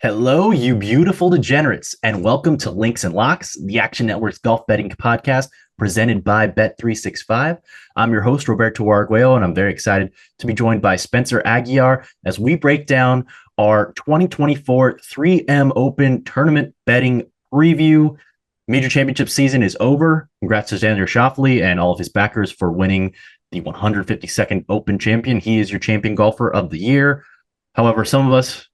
Hello, you beautiful degenerates, and welcome to Links and Locks, the Action Network's golf betting podcast presented by Bet365. I'm your host, Roberto Arguello, and I'm very excited to be joined by Spencer Aguiar as we break down our 2024 3M Open tournament betting preview. Major championship season is over. Congrats to Xander Schauffele and all of his backers for winning the 152nd Open champion. He is your champion golfer of the year. However, some of us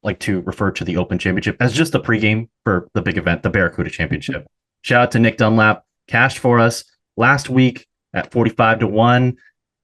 like to refer to the Open Championship as just the pregame for the big event, the Barracuda Championship. Shout out to Nick Dunlap, cashed for us last week at 45-1.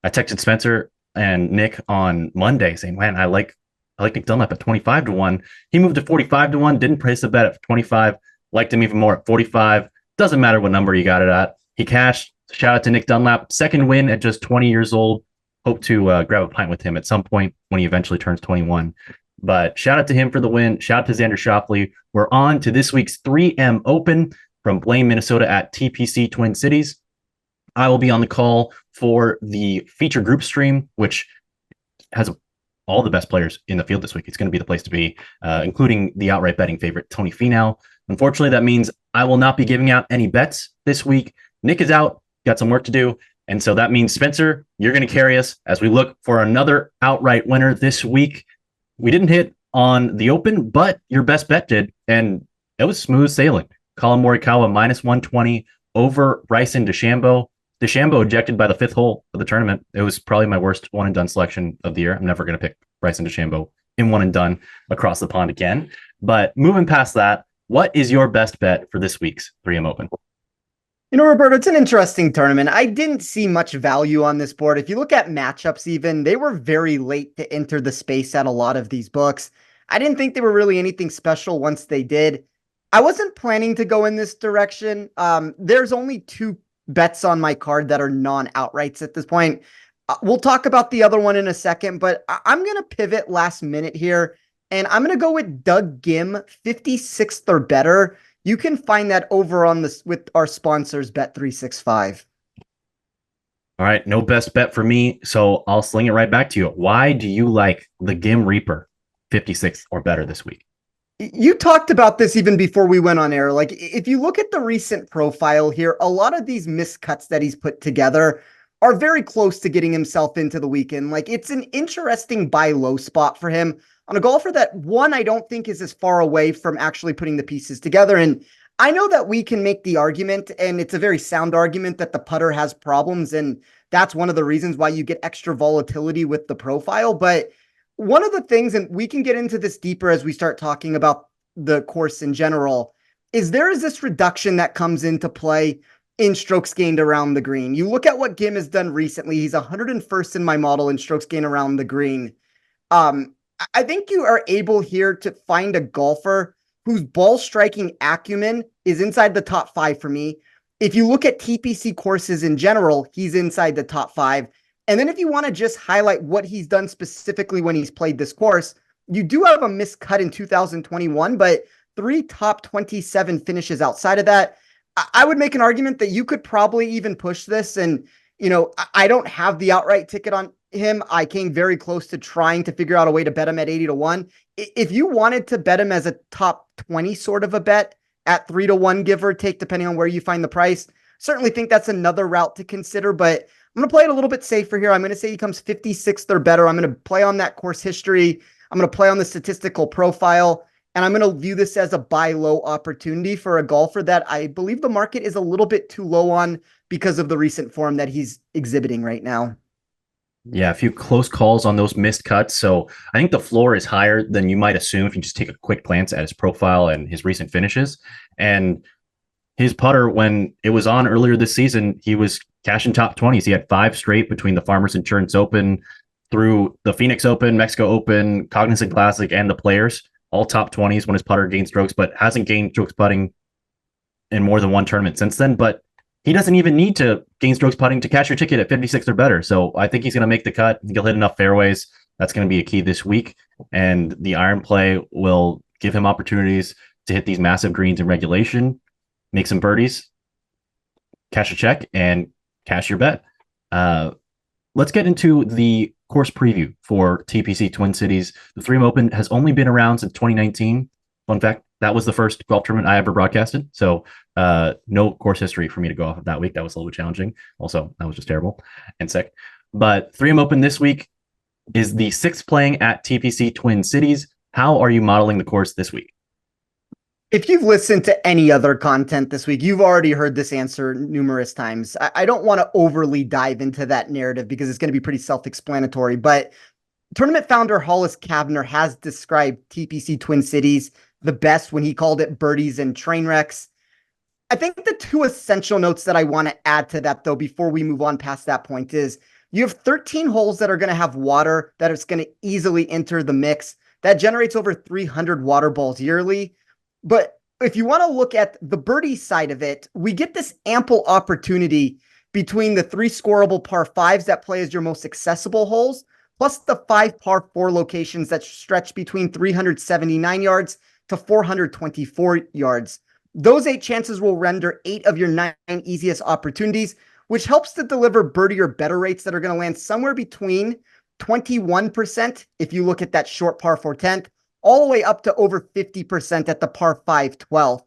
I texted Spencer and Nick on Monday saying, man, I like Nick Dunlap at 25-1. He moved to 45-1, didn't place the bet at 25, liked him even more at 45. Doesn't matter what number you got it at. He cashed. Shout out to Nick Dunlap. Second win at just 20 years old. Hope to grab a pint with him at some point when he eventually turns 21. But shout out to him for the win. Shout out to Xander Schauffele. We're on to this week's 3M Open from Blaine, Minnesota at TPC Twin Cities. I will be on the call for the feature group stream, which has all the best players in the field this week. It's going to be the place to be, including the outright betting favorite, Tony Finau. Unfortunately, that means I will not be giving out any bets this week. Nick is out, got some work to do. And so that means, Spencer, you're going to carry us as we look for another outright winner this week. We didn't hit on the Open, but your best bet did, and it was smooth sailing. Colin Morikawa minus 120 over Bryson DeChambeau. DeChambeau ejected by the fifth hole of the tournament. It was probably my worst one and done selection of the year. I'm never going to pick Bryson DeChambeau in one and done across the pond again. But moving past that, what is your best bet for this week's 3M Open? You know, Roberto, it's an interesting tournament. I didn't see much value on this board. If you look at matchups even, they were very late to enter the space at a lot of these books. I didn't think they were really anything special once they did. I wasn't planning to go in this direction. There's only two bets on my card that are non-outrights at this point. We'll talk about the other one in a second, but I'm going to pivot last minute here, and I'm going to go with Doug Gim, 56th or better. You can find that over on this with our sponsors, Bet365. All right, no best bet for me, so I'll sling it right back to you. Why do you like the Gim Reaper 56th or better this week? You talked about this even before we went on air. Like, if you look at the recent profile here, a lot of these miscuts that he's put together are very close to getting himself into the weekend. Like, it's an interesting buy low spot for him on a golfer that, one, I don't think is as far away from actually putting the pieces together. And I know that we can make the argument, and it's a very sound argument, that the putter has problems. And that's one of the reasons why you get extra volatility with the profile. But one of the things, and we can get into this deeper as we start talking about the course in general, is there is this reduction that comes into play in strokes gained around the green. You look at what Gim has done recently. He's 101st in my model in strokes gained around the green. I think you are able here to find a golfer whose ball striking acumen is inside the top 5 for me. If you look at TPC courses in general, he's inside the top 5. And then if you want to just highlight what he's done specifically when he's played this course, you do have a miscut in 2021, but 3 top 27 finishes outside of that. I would make an argument that you could probably even push this. And, you know, I don't have the outright ticket on him. I came very close to trying to figure out a way to bet him at 80-1. If you wanted to bet him as a top 20 sort of a bet at 3-1, give or take, depending on where you find the price, certainly think that's another route to consider, but I'm going to play it a little bit safer here. I'm going to say he comes 56th or better. I'm going to play on that course history. I'm going to play on the statistical profile, and I'm going to view this as a buy low opportunity for a golfer that I believe the market is a little bit too low on because of the recent form that he's exhibiting right now. Yeah, a few close calls on those missed cuts. So I think the floor is higher than you might assume if you just take a quick glance at his profile and his recent finishes. And his putter, when it was on earlier this season, he was cashing top 20s. He had 5 straight between the Farmers Insurance Open through the Phoenix Open, Mexico Open, Cognizant Classic, and the Players, all top 20s when his putter gained strokes, but hasn't gained strokes putting in more than one tournament since then. But he doesn't even need to gain strokes putting to cash your ticket at 56 or better. So I think he's going to make the cut. He'll hit enough fairways. That's going to be a key this week. And the iron play will give him opportunities to hit these massive greens in regulation, make some birdies, cash a check, and cash your bet. let's get into the course preview for TPC Twin Cities. The 3M Open has only been around since 2019. Fun fact, that was the first golf tournament I ever broadcasted. So no course history for me to go off of that week. That was a little bit challenging. Also, that was just terrible and sick. But 3M Open this week is the sixth playing at TPC Twin Cities. How are you modeling the course this week? If you've listened to any other content this week, you've already heard this answer numerous times. I don't want to overly dive into that narrative because it's going to be pretty self-explanatory, but tournament founder Hollis Cavner has described TPC Twin Cities the best when he called it birdies and train wrecks. I think the two essential notes that I want to add to that, though, before we move on past that point is you have 13 holes that are going to have water that is going to easily enter the mix. That generates over 300 water balls yearly. But if you want to look at the birdie side of it, we get this ample opportunity between the 3 scoreable par 5s that play as your most accessible holes, plus the 5 par 4 locations that stretch between 379 yards to 424 yards. Those 8 chances will render 8 of your 9 easiest opportunities, which helps to deliver birdie or better rates that are going to land somewhere between 21% if you look at that short par 4 10th, all the way up to over 50% at the par 5 12th.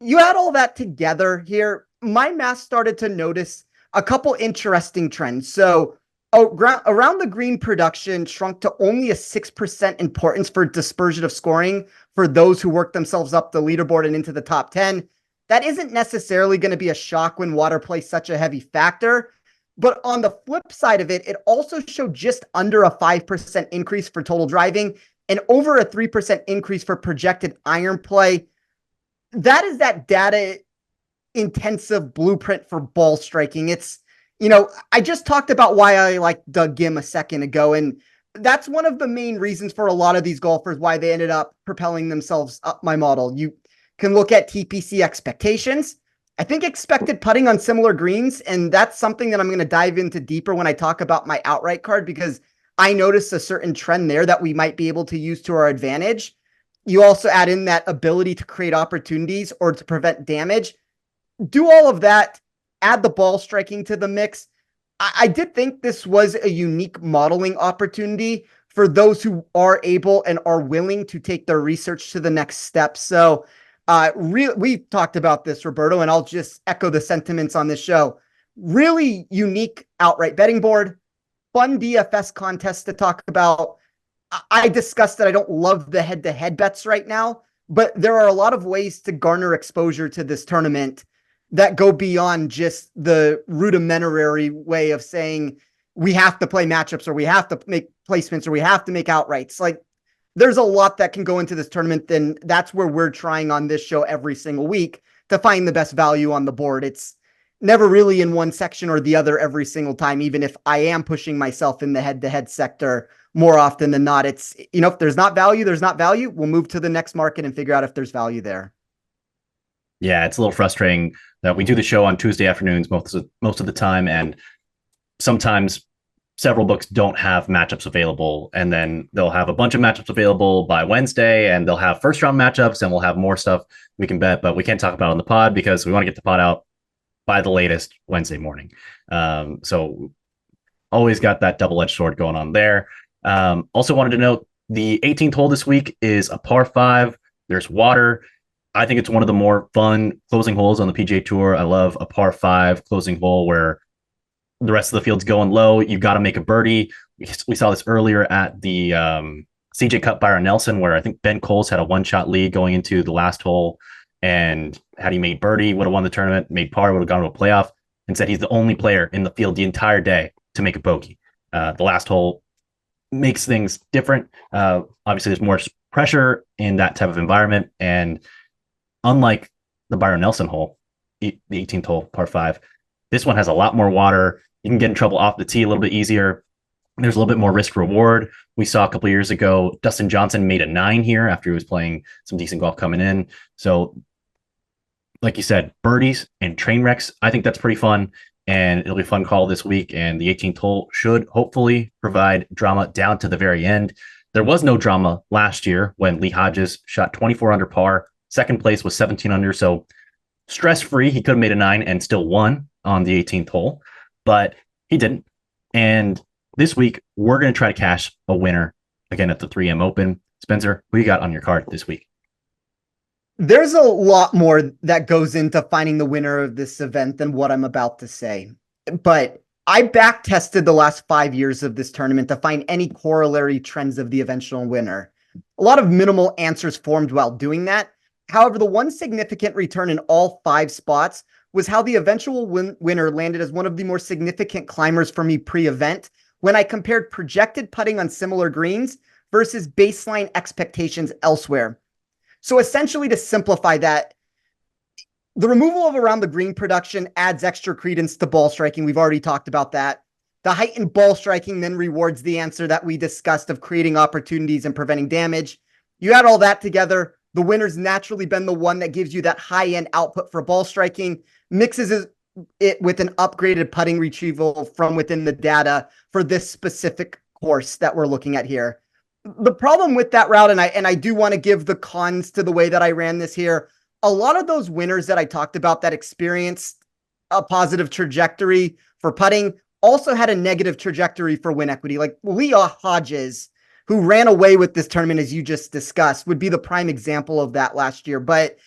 You add all that together here, my math started to notice a couple interesting trends. So around the green production shrunk to only a 6% importance for dispersion of scoring for those who work themselves up the leaderboard and into the top 10. That isn't necessarily going to be a shock when water plays such a heavy factor. But on the flip side of it, it also showed just under a 5% increase for total driving and over a 3% increase for projected iron play. That is that data intensive blueprint for ball striking. It's, I just talked about why I like Doug Gim a second ago, and that's one of the main reasons for a lot of these golfers why they ended up propelling themselves up my model. You can look at TPC expectations. I think expected putting on similar greens, and that's something that I'm going to dive into deeper when I talk about my outright card, because I noticed a certain trend there that we might be able to use to our advantage. You also add in that ability to create opportunities or to prevent damage. Do all of that, add the ball striking to the mix. I did think this was a unique modeling opportunity for those who are able and are willing to take their research to the next step. So we've talked about this, Roberto, and I'll just echo the sentiments on this show. Really unique outright betting board, fun DFS contest to talk about. I discussed that I don't love the head-to-head bets right now, but there are a lot of ways to garner exposure to this tournament that go beyond just the rudimentary way of saying we have to play matchups or we have to make placements or we have to make outrights. Like, there's a lot that can go into this tournament, and that's where we're trying on this show every single week to find the best value on the board. It's never really in one section or the other every single time, even if I am pushing myself in the head-to-head sector more often than not. It's, if there's not value, there's not value. We'll move to the next market and figure out if there's value there. Yeah, it's a little frustrating that we do the show on Tuesday afternoons most of the time, and sometimes several books don't have matchups available, and then they'll have a bunch of matchups available by Wednesday, and they'll have first round matchups, and we'll have more stuff we can bet, but we can't talk about it on the pod because we want to get the pod out by the latest Wednesday morning. So always got that double-edged sword going on there. Also wanted to note the 18th hole this week is a par 5. There's water. I think it's one of the more fun closing holes on the PGA Tour. I love a par 5 closing hole where the rest of the field's going low. You've got to make a birdie. We saw this earlier at the CJ Cup Byron Nelson, where I think Ben Coles had a one-shot lead going into the last hole, and had he made birdie, would have won the tournament, made par, would have gone to a playoff, and said he's the only player in the field the entire day to make a bogey. The last hole makes things different. Obviously, there's more pressure in that type of environment, and unlike the Byron Nelson hole, the 18th hole, par 5, this one has a lot more water. You can get in trouble off the tee a little bit easier. There's a little bit more risk reward. We saw a couple of years ago, Dustin Johnson made a 9 here after he was playing some decent golf coming in. So, like you said, birdies and train wrecks, I think that's pretty fun, and it'll be a fun call this week. And the 18th hole should hopefully provide drama down to the very end. There was no drama last year when Lee Hodges shot 24 under par. Second place was 17 under, so stress-free. He could have made a 9 and still won on the 18th hole, but he didn't. And this week, we're going to try to cash a winner again at the 3M Open. Spencer, who you got on your card this week? There's a lot more that goes into finding the winner of this event than what I'm about to say. But I back tested the last 5 years of this tournament to find any corollary trends of the eventual winner. A lot of minimal answers formed while doing that. However, the one significant return in all 5 spots was how the eventual winner landed as one of the more significant climbers for me pre-event when I compared projected putting on similar greens versus baseline expectations elsewhere. So essentially, to simplify that, the removal of around the green production adds extra credence to ball striking. We've already talked about that. The heightened ball striking then rewards the answer that we discussed of creating opportunities and preventing damage. You add all that together, the winner's naturally been the one that gives you that high-end output for ball striking, mixes it with an upgraded putting retrieval from within the data for this specific course that we're looking at here. The problem with that route, and I do want to give the cons to the way that I ran this here, a lot of those winners that I talked about that experienced a positive trajectory for putting also had a negative trajectory for win equity. Like Leah Hodges, who ran away with this tournament, as you just discussed, would be the prime example of that last year. But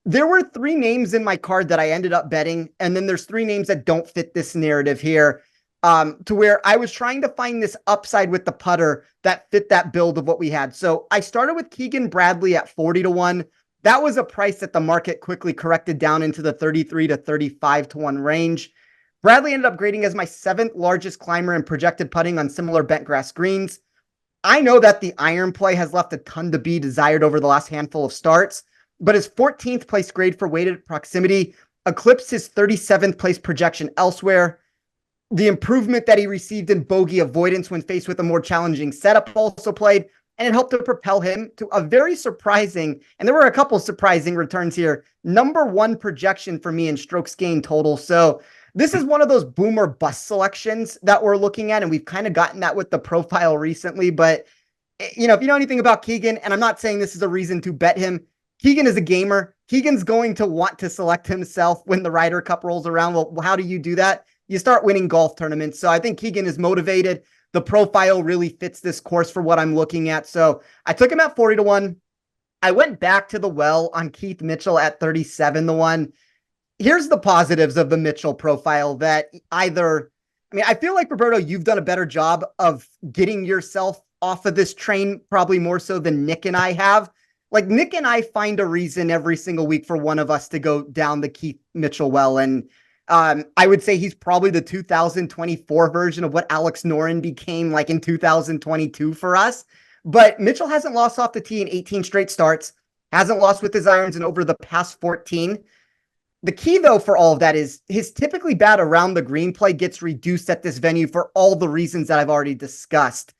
there were 3 names in my card that I ended up betting, and then there's 3 names that don't fit this narrative here. To where I was trying to find this upside with the putter that fit that build of what we had. So I started with Keegan Bradley at 40-1. That was a price that the market quickly corrected down into the 33 to 35-1 range. Bradley ended up grading as my 7th largest climber in projected putting on similar bent grass greens. I know that the iron play has left a ton to be desired over the last handful of starts, but his 14th place grade for weighted proximity eclipsed his 37th place projection elsewhere. The improvement that he received in bogey avoidance when faced with a more challenging setup also played, and it helped to propel him to a very surprising, and there were a couple surprising returns here, #1 projection for me in strokes gained total. So this is one of those boom or bust selections that we're looking at, and we've kind of gotten that with the profile recently. But, you know, if you know anything about Keegan, and I'm not saying this is a reason to bet him, Keegan is a gamer. Keegan's going to want to select himself when the Ryder Cup rolls around. Well, how do you do that? You start winning golf tournaments. So I think Keegan is motivated. The profile really fits this course for what I'm looking at. So I took him at 40-1. I went back to the well on Keith Mitchell at 37-1. Here's the positives of the Mitchell profile that either, I mean, I feel like, Roberto, you've done a better job of getting yourself off of this train, probably more so than Nick and I have. Like, Nick and I find a reason every single week for one of us to go down the Keith Mitchell well. And I would say he's probably the 2024 version of what Alex Noren became like in 2022 for us. But Mitchell hasn't lost off the tee in 18 straight starts, hasn't lost with his irons in over the past 14. The key, though, for all of that is his typically bad around the green play gets reduced at this venue for all the reasons that I've already discussed.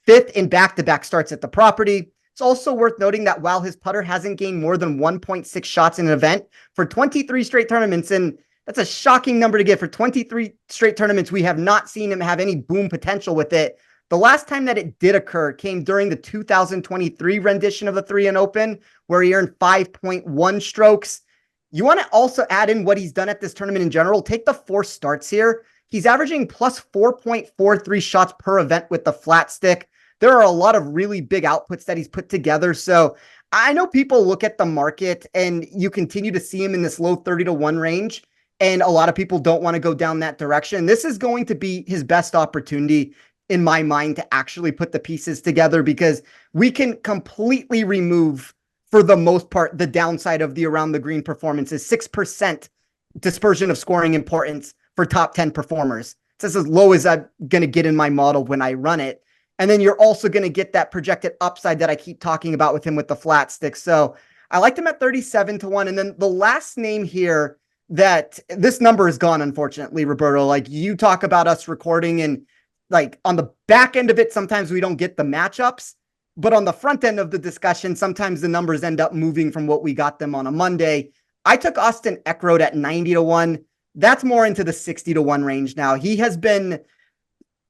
5th in back-to-back starts at the property. It's also worth noting that while his putter hasn't gained more than 1.6 shots in an event for 23 straight tournaments, and that's a shocking number to get for 23 straight tournaments, we have not seen him have any boom potential with it. The last time that it did occur came during the 2023 rendition of the 3M Open, where he earned 5.1 strokes. You want to also add in what he's done at this tournament in general. Take the 4 starts here. He's averaging plus 4.43 shots per event with the flat stick. There are a lot of really big outputs that he's put together. So I know people look at the market and you continue to see him in this low 30-1 range. And a lot of people don't want to go down that direction. This is going to be his best opportunity, in my mind, to actually put the pieces together, because we can completely remove, for the most part, the downside of the around the green performances. 6% dispersion of scoring importance for top 10 performers. It's as low as I'm going to get in my model when I run it. And then you're also going to get that projected upside that I keep talking about with him with the flat stick. So I liked him at 37-1. And then the last name here, that this number is gone, unfortunately, Roberto. Like, you talk about us recording, and like on the back end of it, sometimes we don't get the matchups, but on the front end of the discussion, sometimes the numbers end up moving from what we got them on a Monday. I took Austin Eckroat at 90-1. That's more into the 60-1 range now. He has been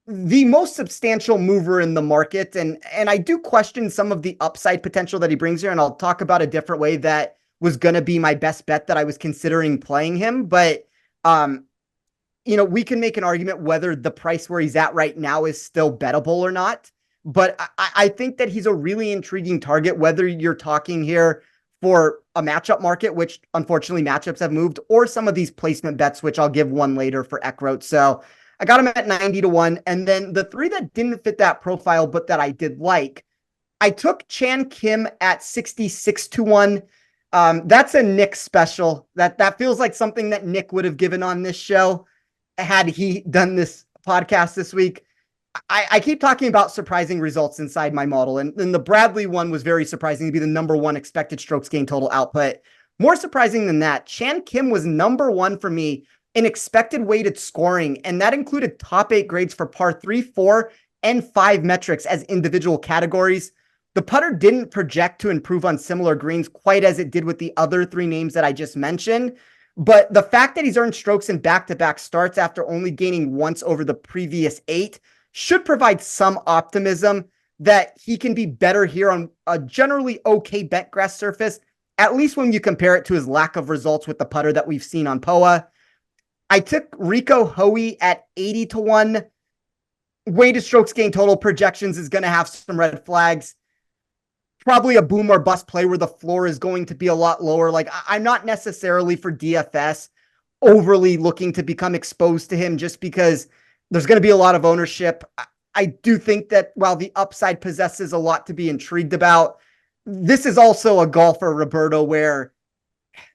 the most substantial mover in the market, and I do question some of the upside potential that he brings here, and I'll talk about a different way that was going to be my best bet that I was considering playing him. But we can make an argument whether the price where he's at right now is still bettable or not. But I think that he's a really intriguing target, whether you're talking here for a matchup market, which unfortunately matchups have moved, or some of these placement bets, which I'll give one later for Eckroat. So I got him at 90-1. And then the three that didn't fit that profile, but that I did like, I took Chan Kim at 66-1. That's a Nick special. That feels like something that Nick would have given on this show had he done this podcast this week. I keep talking about surprising results inside my model, and the Bradley one was very surprising to be the number one expected strokes gain total output. More surprising than that, Chan Kim was number one for me in expected weighted scoring, and that included top 8 grades for par 3, 4, and 5 metrics as individual categories. The putter didn't project to improve on similar greens quite as it did with the other 3 names that I just mentioned, but the fact that he's earned strokes in back-to-back starts after only gaining once over the previous 8 should provide some optimism that he can be better here on a generally okay bent grass surface, at least when you compare it to his lack of results with the putter that we've seen on POA. I took Rico Hoey at 80-1. Weighted strokes gain total projections is going to have some red flags. Probably a boom or bust play where the floor is going to be a lot lower. Like, I'm not necessarily for DFS overly looking to become exposed to him just because there's going to be a lot of ownership. I do think that while the upside possesses a lot to be intrigued about, this is also a golfer, Roberto, where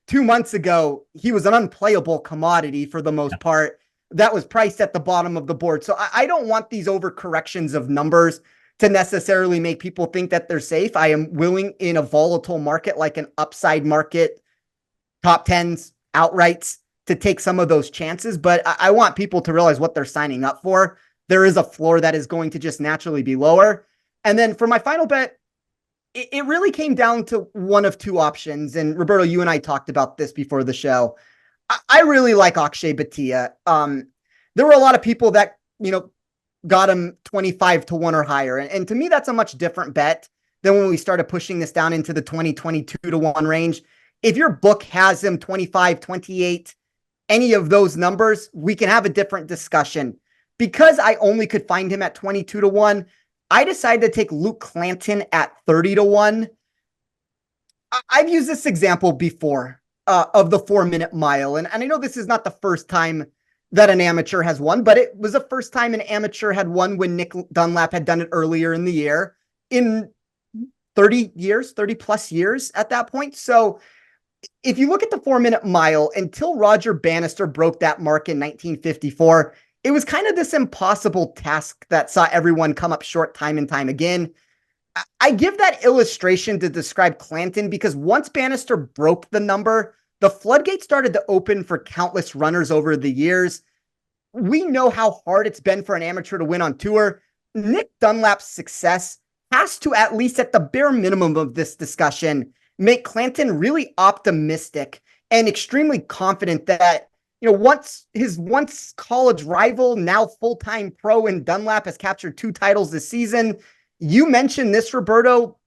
2 months ago, he was an unplayable commodity for the most part. That was priced at the bottom of the board. So I don't want these overcorrections of numbers to necessarily make people think that they're safe. I am willing in a volatile market like an upside market, top 10s, outrights, to take some of those chances, but I want people to realize what they're signing up for. There is a floor that is going to just naturally be lower. And then for my final bet, it really came down to one of 2 options. And Roberto, you and I talked about this before the show. I really like Akshay Bhatia. There were a lot of people that, got him 25-1 or higher. And to me, that's a much different bet than when we started pushing this down into the 22-1 range. If your book has him 25, 28, any of those numbers, we can have a different discussion. Because I only could find him at 22-1, I decided to take Luke Clanton at 30-1. I've used this example before of the 4-minute mile. And I know this is not the first time that an amateur has won, but it was the first time an amateur had won when Nick Dunlap had done it earlier in the year in 30 plus years at that point. So if you look at the 4-minute mile, until Roger Bannister broke that mark in 1954, it was kind of this impossible task that saw everyone come up short time and time again. I give that illustration to describe Clanton because once Bannister broke the number, the floodgates started to open for countless runners over the years. We know how hard it's been for an amateur to win on tour. Nick Dunlap's success has to, at least at the bare minimum of this discussion, make Clanton really optimistic and extremely confident that, once his once college rival, now full-time pro in Dunlap, has captured 2 titles this season. You mentioned this, Roberto,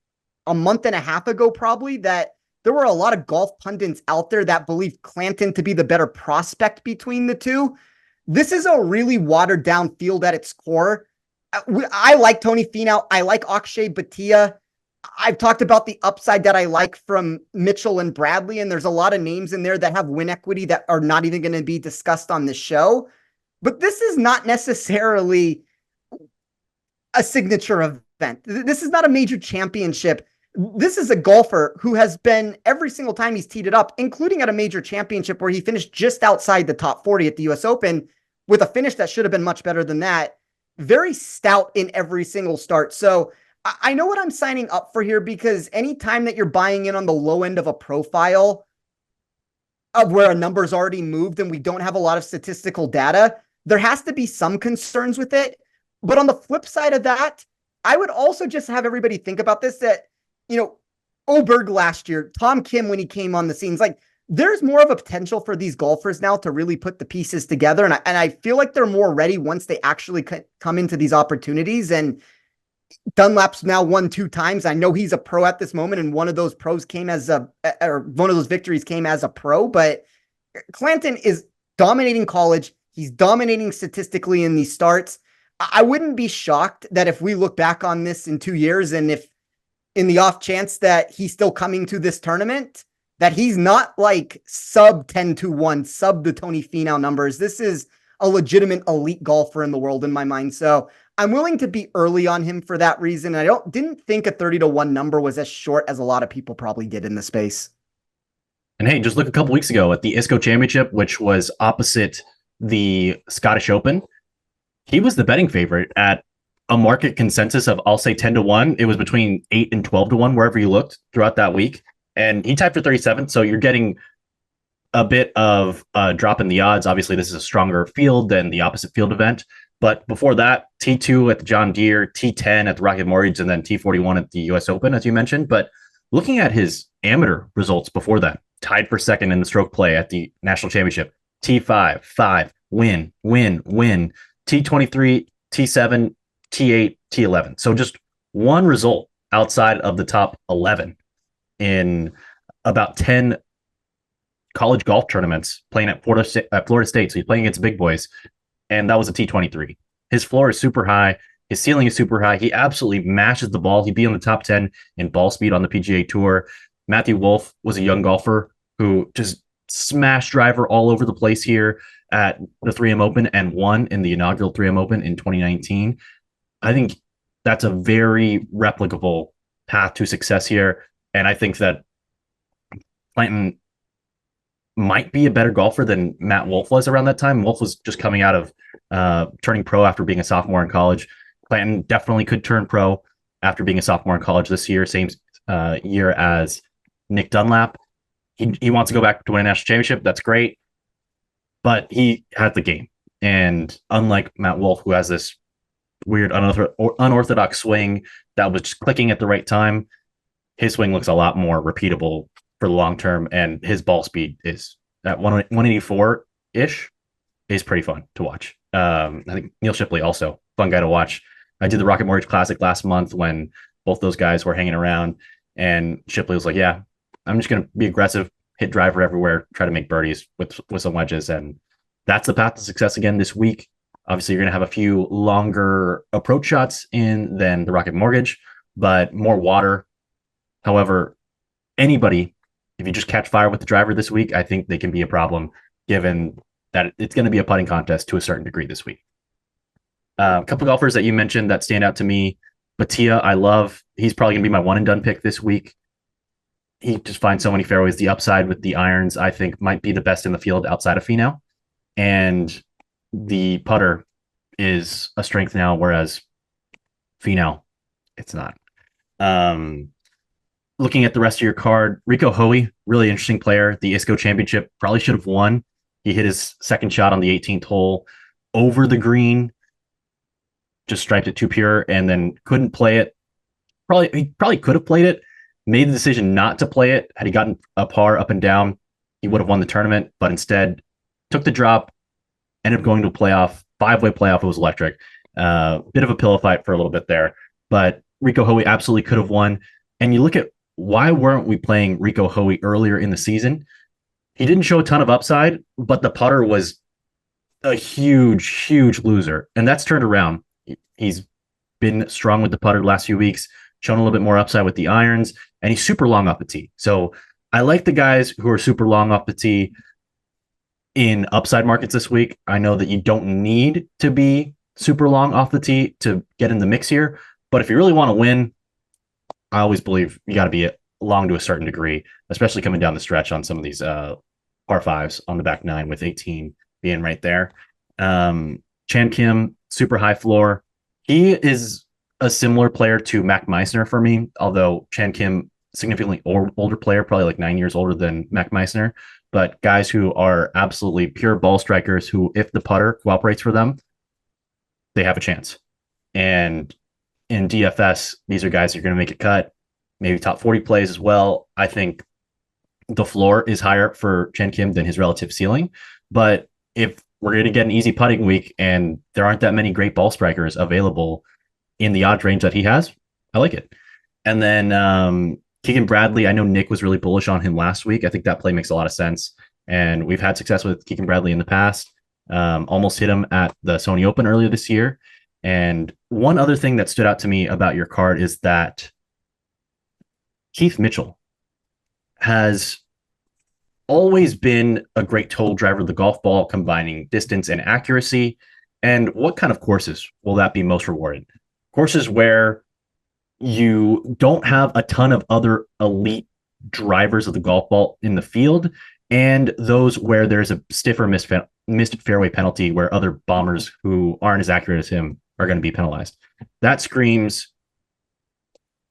a month and a half ago, probably, that there were a lot of golf pundits out there that believed Clanton to be the better prospect between the two. This is a really watered down field at its core. I like Tony Finau. I like Akshay Bhatia. I've talked about the upside that I like from Mitchell and Bradley, and there's a lot of names in there that have win equity that are not even going to be discussed on this show. But this is not necessarily a signature event. This is not a major championship. This is a golfer who has been, every single time he's teed it up, including at a major championship where he finished just outside the top 40 at the US Open with a finish that should have been much better than that, very stout in every single start. So I know what I'm signing up for here, because anytime that you're buying in on the low end of a profile of where a number's already moved and we don't have a lot of statistical data, there has to be some concerns with it. But on the flip side of that, I would also just have everybody think about this, that, Oberg last year, Tom Kim, when he came on the scenes, like, there's more of a potential for these golfers now to really put the pieces together. And I feel like they're more ready once they actually come into these opportunities. And Dunlap's now won 2 times. I know he's a pro at this moment, and one of those victories came as a pro, but Clanton is dominating college. He's dominating statistically in these starts. I wouldn't be shocked that if we look back on this in 2 years, and if in the off chance that he's still coming to this tournament, that he's not like sub 10-1, sub the Tony Finau numbers. This is a legitimate elite golfer in the world in my mind. So I'm willing to be early on him for that reason. I didn't think a 30-1 number was as short as a lot of people probably did in the space. And hey, just look a couple weeks ago at the ISCO Championship, which was opposite the Scottish Open. He was the betting favorite at a market consensus of, I'll say 10-1. It was between 8 and 12-1 wherever you looked throughout that week. And he tied for 37. So you're getting a bit of a drop in the odds. Obviously, this is a stronger field than the opposite field event. But before that, T2 at the John Deere, T10 at the Rocket Mortgage, and then T41 at the US Open, as you mentioned. But looking at his amateur results before that, tied for second in the stroke play at the National Championship, T5, 5, win, win, win, T23, T7, T8, T11. So just one result outside of the top 11 in about 10 college golf tournaments playing at Florida State. So he's playing against big boys. And that was a T23. His floor is super high. His ceiling is super high. He absolutely mashes the ball. He'd be on the top 10 in ball speed on the PGA Tour. Matthew Wolff was a young golfer who just smashed driver all over the place here at the 3M Open and won in the inaugural 3M Open in 2019. I think that's a very replicable path to success here. And I think that Clanton might be a better golfer than Matt Wolff was around that time. Wolff was just coming out of turning pro after being a sophomore in college. Clanton definitely could turn pro after being a sophomore in college this year, same year as Nick Dunlap. He wants to go back to win a national championship. That's great. But he had the game. And unlike Matt Wolff, who has this weird unorthodox swing that was just clicking at the right time, his swing looks a lot more repeatable for the long term, and his ball speed is at 184-ish is pretty fun to watch. I think Neil Shipley also fun guy to watch. I did the Rocket Mortgage Classic last month when both those guys were hanging around, and Shipley was like, yeah, I'm just going to be aggressive, hit driver everywhere, try to make birdies with some wedges. And that's the path to success again this week. Obviously, you're going to have a few longer approach shots in than the Rocket Mortgage, but more water. However, anybody, if you just catch fire with the driver this week, I think they can be a problem, given that it's going to be a putting contest to a certain degree this week. A couple golfers that you mentioned that stand out to me. Batia, I love. He's probably going to be my one and done pick this week. He just finds so many fairways. The upside with the irons, I think, might be the best in the field outside of Finau. And the putter is a strength now, whereas Finau, it's not. Looking at the rest of your card, Rico Hoey, really interesting player. The ISCO Championship, probably should have won. He hit his second shot on the 18th hole over the green, just striped it too pure, and then couldn't play it. He probably could have played it, made the decision not to play it. Had he gotten a par up and down, he would have won the tournament, but instead took the drop, ended up going to a playoff, 5-way playoff. It was electric. Bit of a pillow fight for a little bit there, but Rico Hoey absolutely could have won. And you look at why weren't we playing Rico Hoey earlier in the season? He didn't show a ton of upside, but the putter was a huge, huge loser. And that's turned around. He's been strong with the putter the last few weeks, shown a little bit more upside with the irons, and he's super long off the tee. So I like the guys who are super long off the tee in upside markets this week. I know that you don't need to be super long off the tee to get in the mix here, but if you really want to win, I always believe you got to be long to a certain degree, especially coming down the stretch on some of these par fives on the back nine with 18 being right there. Chan Kim, super high floor. He is a similar player to Mac Meissner for me, although Chan Kim, significantly older player, probably like 9 years older than Mac Meissner, but guys who are absolutely pure ball strikers who, if the putter cooperates for them, they have a chance. And in DFS, these are guys who are going to make a cut, maybe top 40 plays as well. I think the floor is higher for Chan Kim than his relative ceiling. But if we're going to get an easy putting week and there aren't that many great ball strikers available in the odds range that he has, I like it. And then Keegan Bradley, I know Nick was really bullish on him last week. I think that play makes a lot of sense. And we've had success with Keegan Bradley in the past. Almost hit him at the Sony Open earlier this year. And one other thing that stood out to me about your card is that Keith Mitchell has always been a great total driver of the golf ball, combining distance and accuracy. And what kind of courses will that be most rewarded? Courses where you don't have a ton of other elite drivers of the golf ball in the field, and those where there's a stiffer missed fairway penalty where other bombers who aren't as accurate as him are going to be penalized. That screams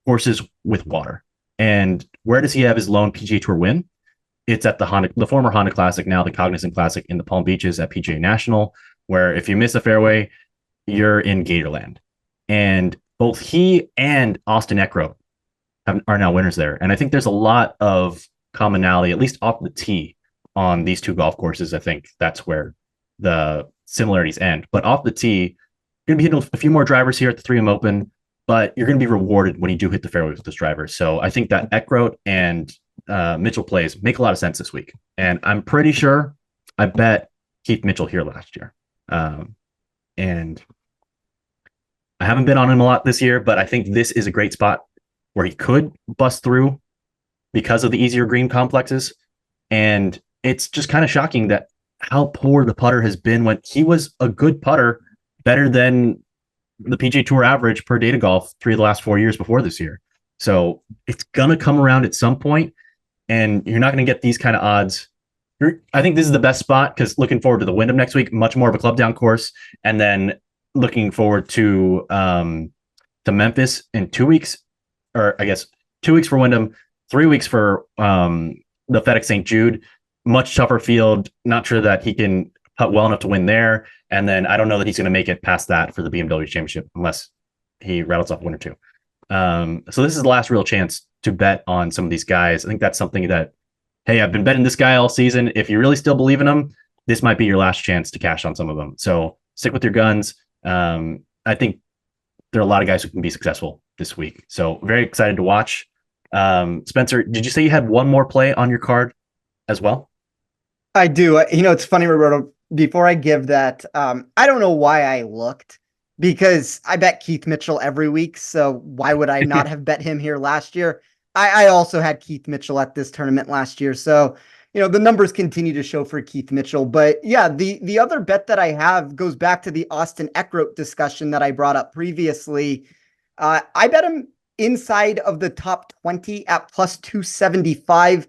courses with water. And where does he have his lone PGA Tour win? It's at the former Honda Classic, now the Cognizant Classic in the Palm Beaches at PGA National, where if you miss a fairway, you're in Gatorland. And both he and Austin Eckroat are now winners there. And I think there's a lot of commonality, at least off the tee, on these two golf courses. I think that's where the similarities end. But off the tee, you're going to be hitting a few more drivers here at the 3M Open, but you're going to be rewarded when you do hit the fairways with this driver. So I think that Eckroat and Mitchell plays make a lot of sense this week. And I'm pretty sure I bet Keith Mitchell here last year. And I haven't been on him a lot this year, but I think this is a great spot where he could bust through because of the easier green complexes. And it's just kind of shocking that how poor the putter has been when he was a good putter, better than the PGA Tour average per data golf 3 of the last 4 years before this year. So it's going to come around at some point, and you're not going to get these kind of odds. I think this is the best spot because looking forward to the Wyndham next week, much more of a club down course. And then looking forward to Memphis in 2 weeks, or I guess 2 weeks for Wyndham, 3 weeks for the FedEx St. Jude. Much tougher field. Not sure that he can putt well enough to win there. And then I don't know that he's going to make it past that for the BMW Championship unless he rattles off 1 or 2. So this is the last real chance to bet on some of these guys. I think that's something that, hey, I've been betting this guy all season. If you really still believe in him, this might be your last chance to cash on some of them. So stick with your guns. I think there are a lot of guys who can be successful this week. So very excited to watch. Spencer, did you say you had one more play on your card as well? I do. It's funny, Roberto. Before I give that, I don't know why I looked, because I bet Keith Mitchell every week. So why would I not have bet him here last year? I also had Keith Mitchell at this tournament last year. So, the numbers continue to show for Keith Mitchell. But yeah, the other bet that I have goes back to the Austin Eckroat discussion that I brought up previously. I bet him inside of the top 20 at plus 275.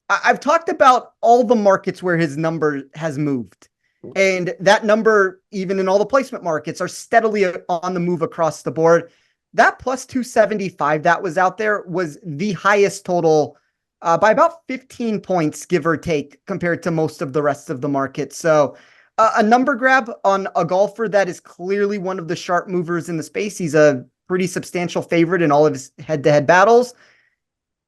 I've talked about all the markets where his number has moved. And that number, even in all the placement markets, are steadily on the move across the board. That plus 275 that was out there was the highest total by about 15 points, give or take, compared to most of the rest of the market. So a number grab on a golfer that is clearly one of the sharp movers in the space. He's a pretty substantial favorite in all of his head-to-head battles.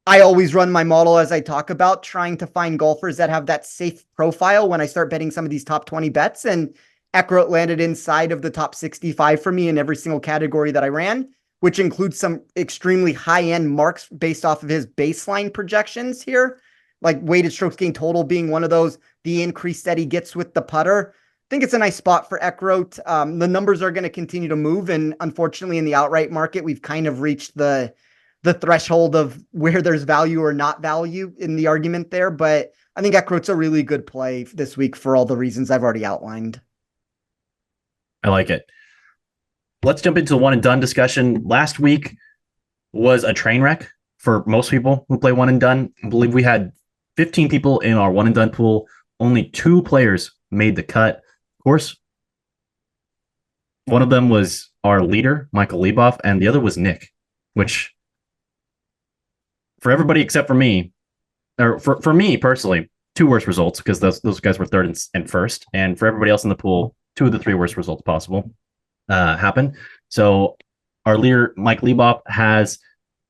I always run my model, as I talk about, trying to find golfers that have that safe profile when I start betting some of these top 20 bets. And Eckroat landed inside of the top 65 for me in every single category that I ran, which includes some extremely high-end marks based off of his baseline projections here, like weighted strokes gained total being one of those, the increase that he gets with the putter. I think it's a nice spot for Eckroat. The numbers are going to continue to move. And unfortunately, in the outright market, we've kind of reached the threshold of where there's value or not value in the argument there. But I think Eckroat's a really good play this week for all the reasons I've already outlined. I like it. Let's jump into the one and done discussion. Last week was a train wreck for most people who play one and done. I believe we had 15 people in our one and done pool. Only 2 players made the cut. Of course, one of them was our leader, Michael Leboff, and the other was Nick, which for everybody except for me, or for me personally, 2 worst results because those guys were third and first. And for everybody else in the pool, 2 of the 3 worst results possible happen. So our leader, Mike Leboff, has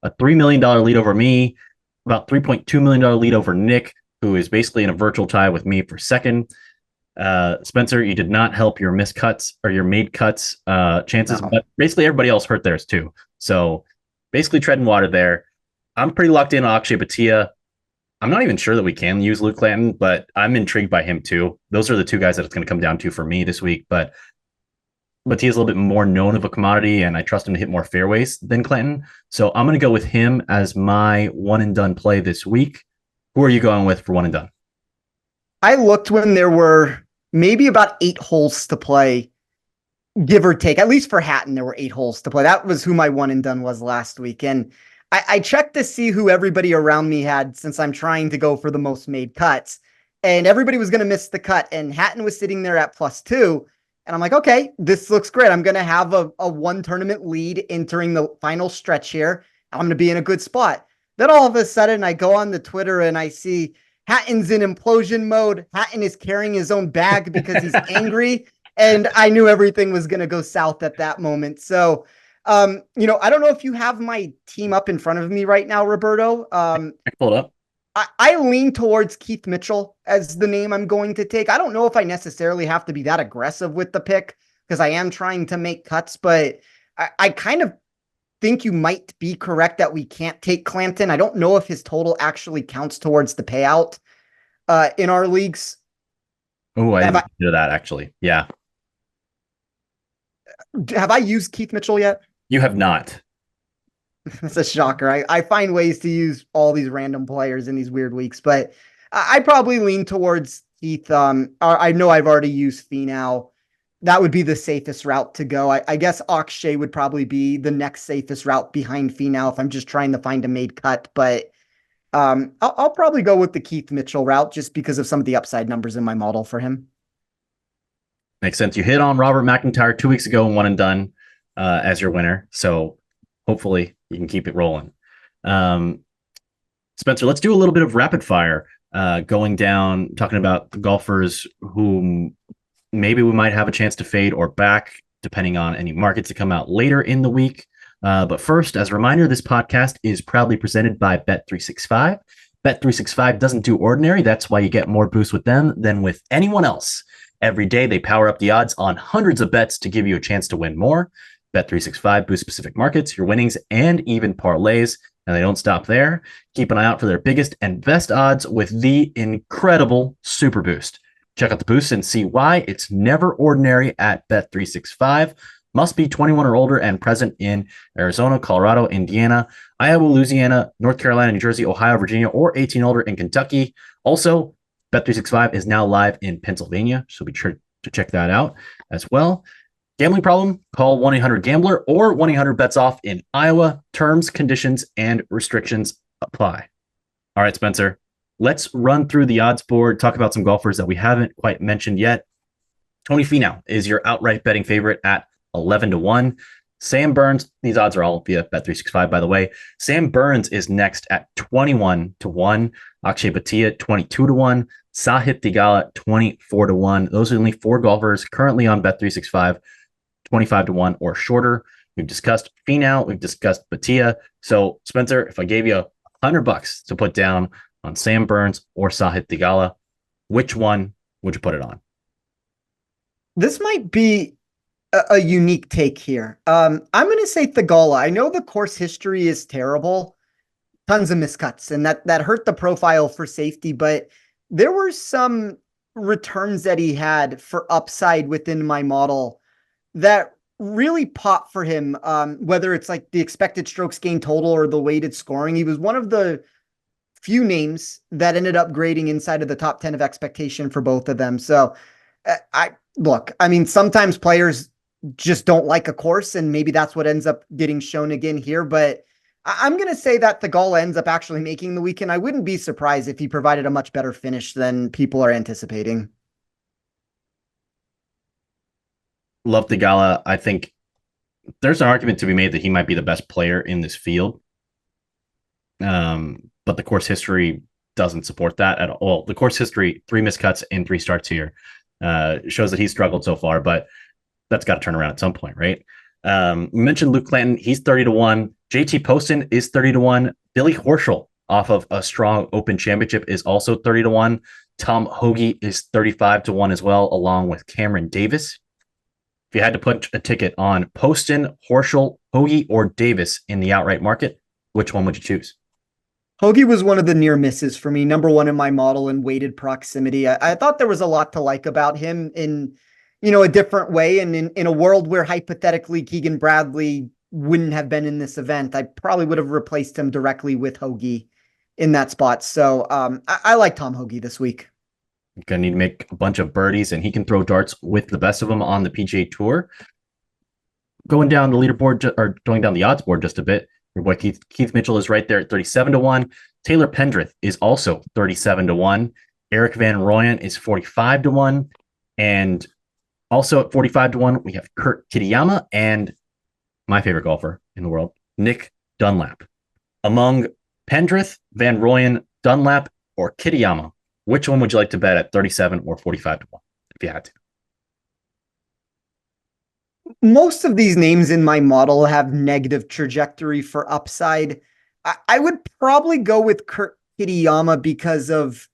a $3 million lead over me, about $3.2 million lead over Nick, who is basically in a virtual tie with me for second. Spencer, you did not help your missed cuts or your made cuts chances, but basically everybody else hurt theirs too. So basically treading water there. I'm pretty locked in on Akshay Bhatia. I'm not even sure that we can use Luke Clanton, but I'm intrigued by him too. Those are the two guys that it's going to come down to for me this week. But he is a little bit more known of a commodity, and I trust him to hit more fairways than Clanton. So I'm going to go with him as my one and done play this week. Who are you going with for one and done? I looked when there were maybe about 8 holes to play, give or take. At least for Hatton, there were 8 holes to play. That was who my one and done was last week. And I checked to see who everybody around me had, since I'm trying to go for the most made cuts. And everybody was going to miss the cut. And Hatton was sitting there at +2. And I'm like, okay, this looks great. I'm going to have a one tournament lead entering the final stretch here. I'm going to be in a good spot. Then all of a sudden I go on the Twitter and I see Hatton's in implosion mode. Hatton is carrying his own bag because he's angry. And I knew everything was going to go south at that moment. So, I don't know if you have my team up in front of me right now, Roberto. I pulled up. I lean towards Keith Mitchell as the name I'm going to take. I don't know if I necessarily have to be that aggressive with the pick because I am trying to make cuts, but I kind of think you might be correct that we can't take Clanton. I don't know if his total actually counts towards the payout in our leagues. Oh, I didn't do that actually. Yeah. Have I used Keith Mitchell yet? You have not. That's a shocker. I find ways to use all these random players in these weird weeks, but I probably lean towards Keith. I know I've already used Finau. That would be the safest route to go. I guess Akshay would probably be the next safest route behind Finau if I'm just trying to find a made cut, but I'll probably go with the Keith Mitchell route just because of some of the upside numbers in my model for him. Makes sense. You hit on Robert McIntyre 2 weeks ago and one and done as your winner. So hopefully you can keep it rolling. Spencer, let's do a little bit of rapid fire going down, talking about the golfers who maybe we might have a chance to fade or back, depending on any markets that come out later in the week. But first, as a reminder, this podcast is proudly presented by Bet365. Bet365 doesn't do ordinary. That's why you get more boosts with them than with anyone else. Every day, they power up the odds on hundreds of bets to give you a chance to win more. Bet365 boosts specific markets, your winnings, and even parlays. And they don't stop there. Keep an eye out for their biggest and best odds with the incredible Super Boost. Check out the boost and see why it's never ordinary at Bet365. Must be 21 or older and present in Arizona, Colorado, Indiana, Iowa, Louisiana, North Carolina, New Jersey, Ohio, Virginia, or 18 older in Kentucky. Also, Bet365 is now live in Pennsylvania, so be sure to check that out as well. Gambling problem? Call 1-800-GAMBLER or 1-800-BETS-OFF in Iowa. Terms, conditions, and restrictions apply. All right, Spencer, let's run through the odds board, talk about some golfers that we haven't quite mentioned yet. Tony Finau is your outright betting favorite at 11-1. Sam Burns, these odds are all via Bet365, by the way. Sam Burns is next at 21-1. Akshay Bhatia, 22-1. Sahith Theegala, 24-1. Those are only 4 golfers currently on Bet365, 25-1 or shorter. We've discussed Finau. We've discussed Bhatia. So, Spencer, if I gave you $100 to put down on Sam Burns or Sahith Theegala, which one would you put it on? This might be a unique take here. I'm going to say Theegala. I know the course history is terrible, tons of miscuts, and that hurt the profile for safety, but there were some returns that he had for upside within my model that really popped for him, whether it's like the expected strokes gained total or the weighted scoring. He was one of the few names that ended up grading inside of the top 10 of expectation for both of them. So sometimes players just don't like a course, and maybe that's what ends up getting shown again here. But I'm going to say that Theegala ends up actually making the weekend. I wouldn't be surprised if he provided a much better finish than people are anticipating. Love Theegala. I think there's an argument to be made that he might be the best player in this field. But the course history doesn't support that at all. The course history, 3 miscuts in 3 starts here, shows that he's struggled so far, but that's got to turn around at some point, right? We mentioned Luke Clanton. He's 30-1. JT Poston is 30-1. Billy Horschel, off of a strong Open Championship, is also 30-1. Tom Hoge is 35-1 as well, along with Cameron Davis. If you had to put a ticket on Poston, Horschel, Hoge, or Davis in the outright market, which one would you choose? Hoagie was one of the near misses for me, number one in my model in weighted proximity. I thought there was a lot to like about him in, a different way. And in a world where hypothetically Keegan Bradley wouldn't have been in this event, I probably would have replaced him directly with Hoagie in that spot. So I like Tom Hoagie this week. Gonna need to make a bunch of birdies, and he can throw darts with the best of them on the PGA Tour. Going down the leaderboard, or going down the odds board just a bit, your boy Keith Mitchell is right there at 37-1. Taylor Pendrith is also 37-1. Eric Van Rooyen is 45-1. And also at 45-1, we have Kurt Kitayama and my favorite golfer in the world, Nick Dunlap. Among Pendrith, Van Rooyen, Dunlap, or Kitayama, which one would you like to bet at 37 or 45-1 if you had to? Most of these names in my model have negative trajectory for upside. I would probably go with Kurt Kitayama because of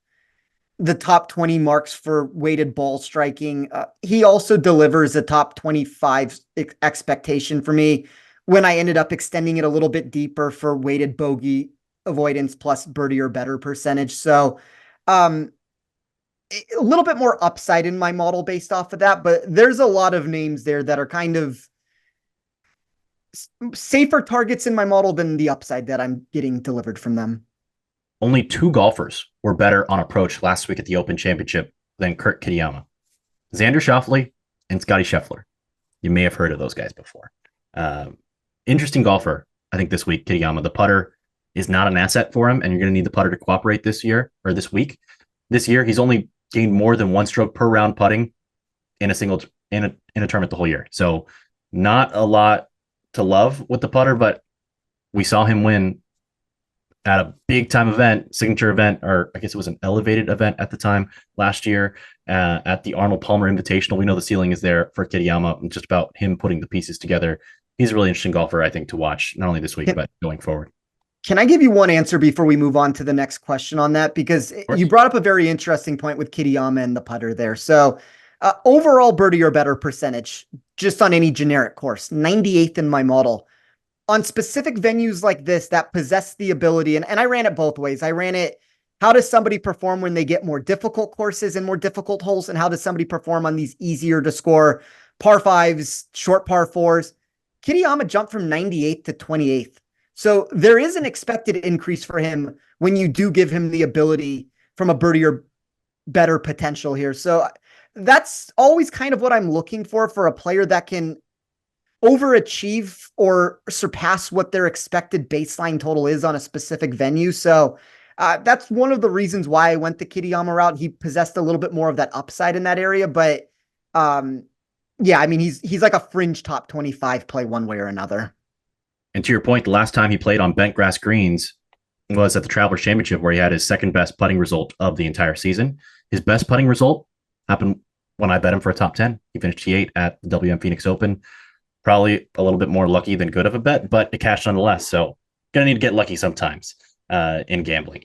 the top 20 marks for weighted ball striking. He also delivers a top 25 expectation for me when I ended up extending it a little bit deeper for weighted bogey avoidance plus birdie or better percentage. So, a little bit more upside in my model based off of that, but there's a lot of names there that are kind of safer targets in my model than the upside that I'm getting delivered from them. Only two golfers were better on approach last week at the Open Championship than Kurt Kitayama. Xander Schauffele and Scotty Scheffler. You may have heard of those guys before. Interesting golfer, I think, this week, Kitayama. The putter is not an asset for him, and you're going to need the putter to cooperate this week. This year, he's only gained more than one stroke per round putting in a tournament the whole year. So not a lot to love with the putter, but we saw him win at a big time event, signature event, or I guess it was an elevated event at the time last year at the Arnold Palmer Invitational. We know the ceiling is there for Kitayama, just about him putting the pieces together. He's a really interesting golfer, I think, to watch, not only this week, but going forward. Can I give you one answer before we move on to the next question on that? Because you brought up a very interesting point with Kitayama and the putter there. So overall birdie or better percentage, just on any generic course, 98th in my model. On specific venues like this that possess the ability, and I ran it both ways. I ran it, how does somebody perform when they get more difficult courses and more difficult holes? And how does somebody perform on these easier to score par fives, short par fours? Kitayama jumped from 98th to 28th. So there is an expected increase for him when you do give him the ability from a birdie or better potential here. So that's always kind of what I'm looking for a player that can overachieve or surpass what their expected baseline total is on a specific venue. So that's one of the reasons why I went the Kitayama route. He possessed a little bit more of that upside in that area, but yeah, I mean, he's like a fringe top 25 play one way or another. And to your point, the last time he played on bent grass greens was at the Travelers Championship, where he had his second best putting result of the entire season. His best putting result happened when I bet him for a top 10. He finished T8 at the WM Phoenix Open. Probably a little bit more lucky than good of a bet, but it cashed nonetheless. So gonna need to get lucky sometimes in gambling.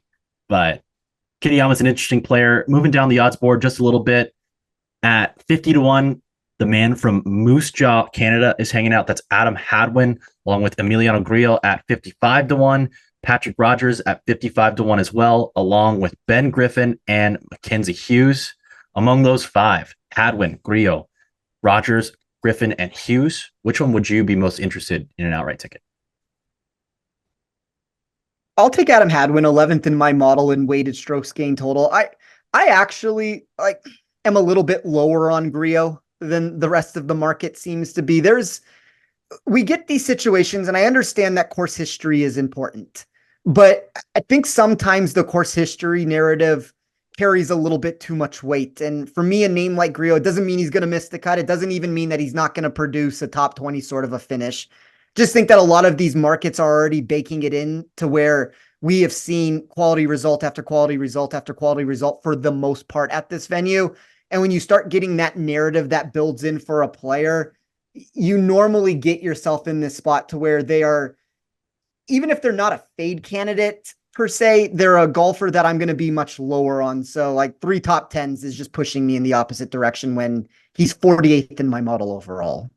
But Kitayama's an interesting player. Moving down the odds board just a little bit, at 50-1, the man from Moose Jaw, Canada, is hanging out. That's Adam Hadwin, along with Emiliano Grillo at 55-1, Patrick Rogers at 55-1 as well, along with Ben Griffin and Mackenzie Hughes. Among those five, Hadwin, Grillo, Rogers, Griffin, and Hughes, which one would you be most interested in an outright ticket? I'll take Adam Hadwin, 11th in my model in weighted strokes gain total. I actually am a little bit lower on Grillo than the rest of the market seems to be. We get these situations, and I understand that course history is important, but I think sometimes the course history narrative carries a little bit too much weight. And for me, a name like Grillo, it doesn't mean he's going to miss the cut. It doesn't even mean that he's not going to produce a top 20 sort of a finish. Just think that a lot of these markets are already baking it in to where we have seen quality result after quality result after quality result for the most part at this venue. And when you start getting that narrative that builds in for a player, you normally get yourself in this spot to where they are, even if they're not a fade candidate per se, they're a golfer that I'm going to be much lower on. So like 3 top 10s is just pushing me in the opposite direction when he's 48th in my model overall.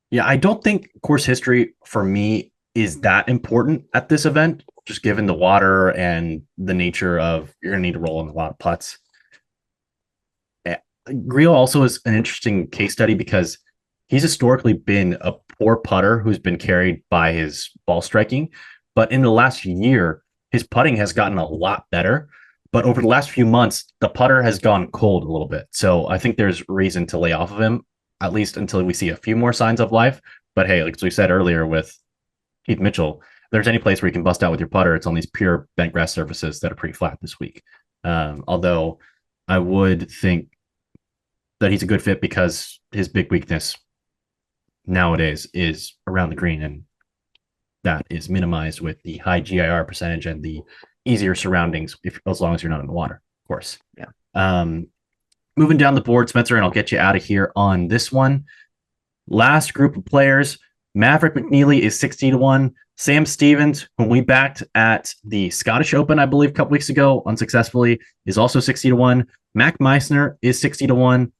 Yeah, I don't think course history for me is that important at this event, just given the water and the nature of you're going to need to roll in a lot of putts. Griot also is an interesting case study because he's historically been a poor putter who's been carried by his ball striking. But in the last year, his putting has gotten a lot better. But over the last few months, the putter has gone cold a little bit. So I think there's reason to lay off of him, at least until we see a few more signs of life. But hey, like we said earlier with Keith Mitchell, if there's any place where you can bust out with your putter, it's on these pure bent grass surfaces that are pretty flat this week. Although I would think that he's a good fit because his big weakness nowadays is around the green, and that is minimized with the high GIR percentage and the easier surroundings, as long as you're not in the water, of course. Yeah. Moving down the board, Spencer, and I'll get you out of here on this one. Last group of players, Maverick McNeely is 60-1. Sam Stevens, whom we backed at the Scottish Open, I believe, a couple weeks ago, unsuccessfully, is also 60-1. Mac Meissner is 60-1.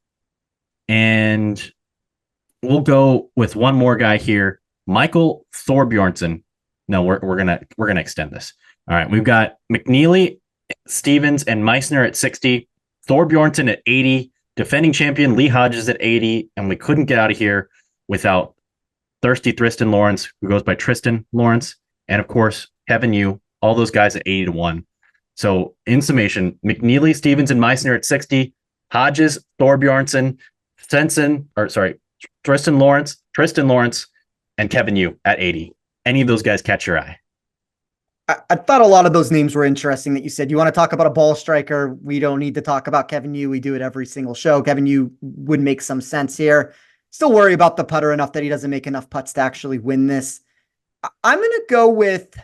And we'll go with one more guy here, Michael Thorbjornsen. No, we're gonna extend this. All right, we've got McNeely, Stevens, and Meissner at 60, Thorbjornsen at 80, defending champion Lee Hodges at 80, and we couldn't get out of here without thirsty Tristan Lawrence, who goes by Tristan Lawrence, and of course Kevin Yu. All those guys at 80-1. So in summation, McNeely, Stevens, and Meissner at 60, Hodges, Thorbjornsen, Tristan Lawrence, and Kevin Yu at 80. Any of those guys catch your eye? I thought a lot of those names were interesting that you said. You want to talk about a ball striker? We don't need to talk about Kevin Yu. We do it every single show. Kevin Yu would make some sense here. Still worry about the putter enough that he doesn't make enough putts to actually win this. I'm going to go with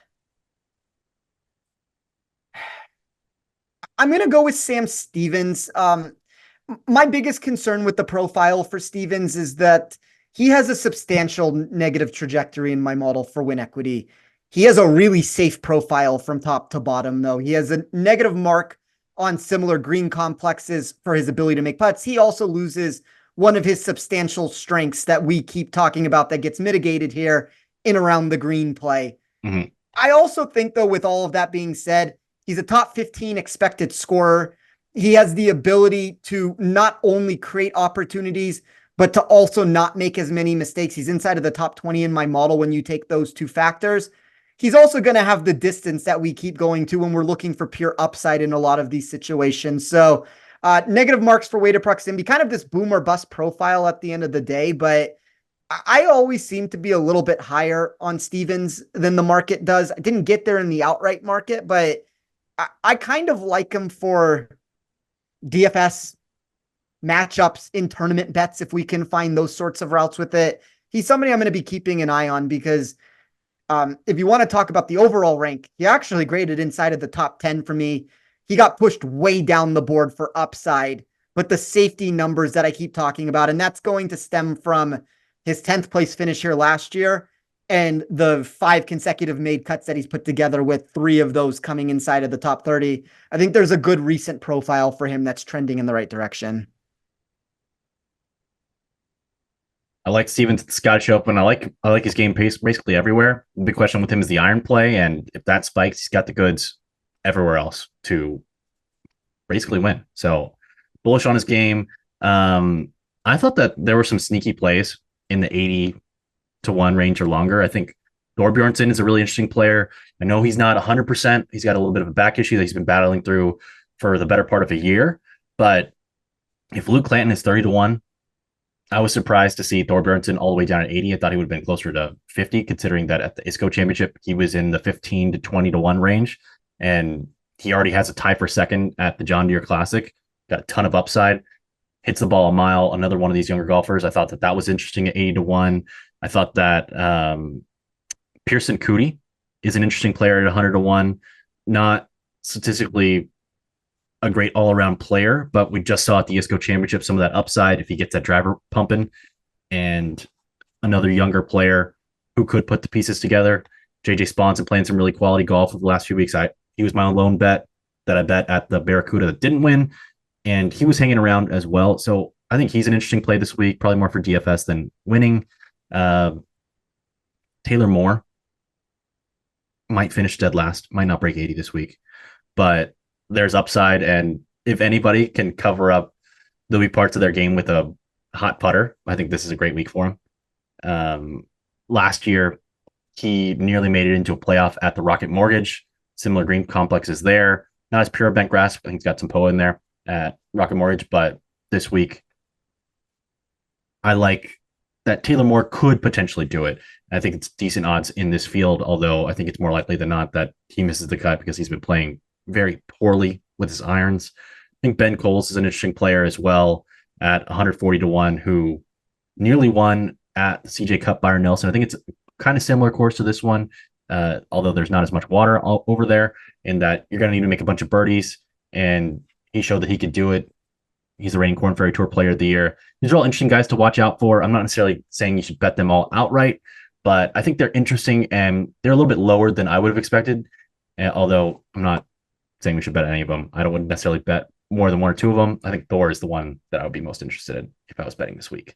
Sam Stevens. My biggest concern with the profile for Stevens is that he has a substantial negative trajectory in my model for win equity. He has a really safe profile from top to bottom, though. He has a negative mark on similar green complexes for his ability to make putts. He also loses one of his substantial strengths that we keep talking about that gets mitigated here in around the green play. Mm-hmm. I also think, though, with all of that being said, he's a top 15 expected scorer. He has the ability to not only create opportunities, but to also not make as many mistakes. He's inside of the top 20 in my model when you take those two factors. He's also going to have the distance that we keep going to when we're looking for pure upside in a lot of these situations. So negative marks for weighted proximity, kind of this boom or bust profile at the end of the day. But I always seem to be a little bit higher on Stevens than the market does. I didn't get there in the outright market, but I kind of like him for DFS matchups in tournament bets if we can find those sorts of routes with it. He's somebody I'm going to be keeping an eye on because if you want to talk about the overall rank, he actually graded inside of the top 10 for me. He got pushed way down the board for upside, but the safety numbers that I keep talking about, and that's going to stem from his 10th place finish here last year and the 5 consecutive made cuts that he's put together, with 3 of those coming inside of the top 30. I think there's a good recent profile for him that's trending in the right direction. I like Stevens at the Scottish Open. I like his game pace basically everywhere. The big question with him is the iron play, and if that spikes, he's got the goods everywhere else to basically win. So bullish on his game. I thought that there were some sneaky plays in the 80-1 range or longer. I think Thorbjornsen is a really interesting player. I know he's not 100%. He's got a little bit of a back issue that he's been battling through for the better part of a year. But if Luke Clanton is 30-1, I was surprised to see Thorbjornsen all the way down at 80. I thought he would have been closer to 50, considering that at the ISCO Championship, he was in the 15 to 20-1 range. And he already has a tie for second at the John Deere Classic. Got a ton of upside. Hits the ball a mile. Another one of these younger golfers. I thought that was interesting at 80-1. I thought that Pearson Coody is an interesting player at 100-1. Not statistically a great all-around player, but we just saw at the ISCO Championship some of that upside if he gets that driver pumping. And another younger player who could put the pieces together. JJ Sponson playing some really quality golf over the last few weeks. He was my own lone bet that I bet at the Barracuda that didn't win, and he was hanging around as well. So I think he's an interesting play this week, probably more for DFS than winning. Taylor Moore might finish dead last, might not break 80 this week, but there's upside. And if anybody can cover up the weak parts of their game with a hot putter, I think this is a great week for him. Last year, he nearly made it into a playoff at the Rocket Mortgage. Similar green complexes there. Not as pure bent grass. I think he's got some POA in there at Rocket Mortgage, but this week, I like that Taylor Moore could potentially do it. I think it's decent odds in this field, although I think it's more likely than not that he misses the cut because he's been playing very poorly with his irons. I think Ben Coles is an interesting player as well at 140 to 1, who nearly won at the CJ Cup Byron Nelson. I think it's kind of similar course to this one, although there's not as much water over there, in that you're going to need to make a bunch of birdies. And he showed that he could do it. He's the reigning Korn Ferry Tour Player of the Year. These are all interesting guys to watch out for. I'm not necessarily saying you should bet them all outright, but I think they're interesting and they're a little bit lower than I would have expected. Although I'm not saying we should bet any of them. I don't necessarily bet more than one or two of them. I think Thor is the one that I would be most interested in if I was betting this week.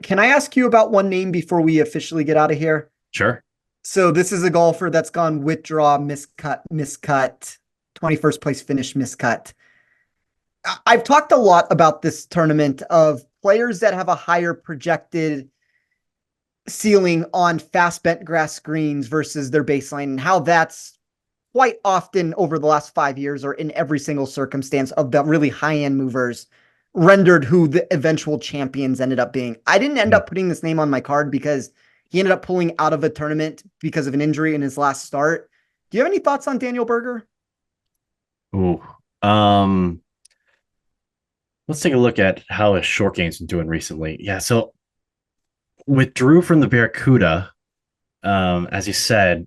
Can I ask you about one name before we officially get out of here? Sure. So this is a golfer that's gone withdraw, miscut, 21st place finish, miscut. I've talked a lot about this tournament of players that have a higher projected ceiling on fast bent grass greens versus their baseline, and how that's quite often over the last 5 years, or in every single circumstance of the really high-end movers, rendered who the eventual champions ended up being. I didn't end up putting this name on my card because he ended up pulling out of a tournament because of an injury in his last start. Do you have any thoughts on Daniel Berger? Ooh. Let's take a look at how his short game's been doing recently. Yeah, so withdrew from the Barracuda, as you said,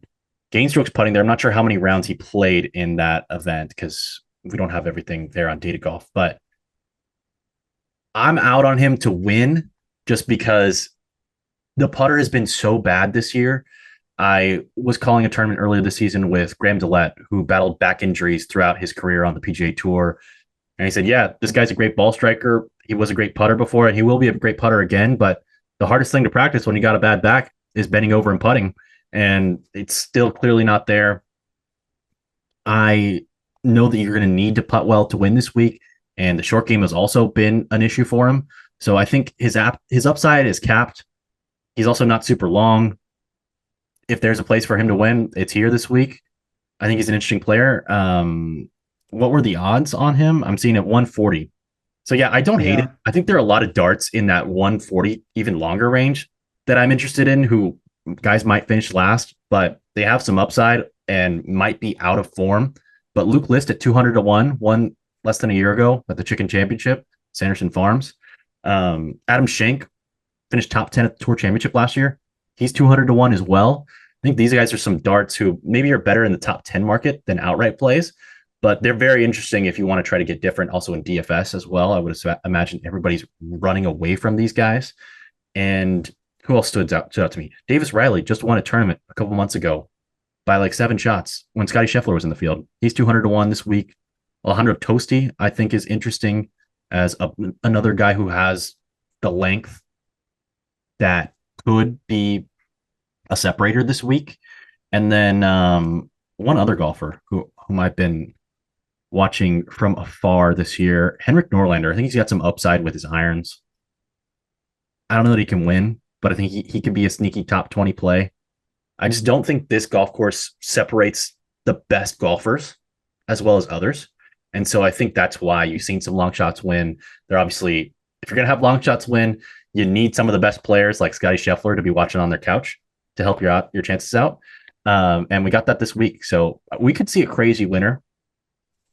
gain strokes putting there. I'm not sure how many rounds he played in that event because we don't have everything there on Data Golf, but I'm out on him to win just because the putter has been so bad this year. I was calling a tournament earlier this season with Graham Dillette, who battled back injuries throughout his career on the PGA Tour. And he said, yeah, this guy's a great ball striker. He was a great putter before, and he will be a great putter again. But the hardest thing to practice when you got a bad back is bending over and putting. And it's still clearly not there. I know that you're going to need to putt well to win this week. And the short game has also been an issue for him. So I think his upside is capped. He's also not super long. If there's a place for him to win, it's here this week. I think he's an interesting player. What were the odds on him? I'm seeing at 140. So yeah, I don't hate it. I think there are a lot of darts in that 140, even longer range that I'm interested in, who guys might finish last, but they have some upside and might be out of form. But Luke List at 200 to 1 won less than a year ago at the Chicken Championship, Sanderson Farms. Adam Schenk finished top 10 at the Tour Championship last year. He's 200 to 1 as well. I think these guys are some darts who maybe are better in the top 10 market than outright plays, but they're very interesting if you want to try to get different. Also in DFS as well, I would imagine everybody's running away from these guys. And who else stood out to me? Davis Riley just won a tournament a couple months ago by like 7 shots when Scotty Scheffler was in the field. He's 200 to 1 this week. Alejandro Tosti, I think, is interesting as another guy who has the length that could be a separator this week. And then one other golfer whom I've been watching from afar this year, Henrik Norlander. I think he's got some upside with his irons. I don't know that he can win, but I think he could be a sneaky top 20 play. I just don't think this golf course separates the best golfers as well as others. And so I think that's why you've seen some long shots win. They're obviously, if you're going to have long shots win, you need some of the best players like Scotty Scheffler to be watching on their couch to help your chances out. And we got that this week. So we could see a crazy winner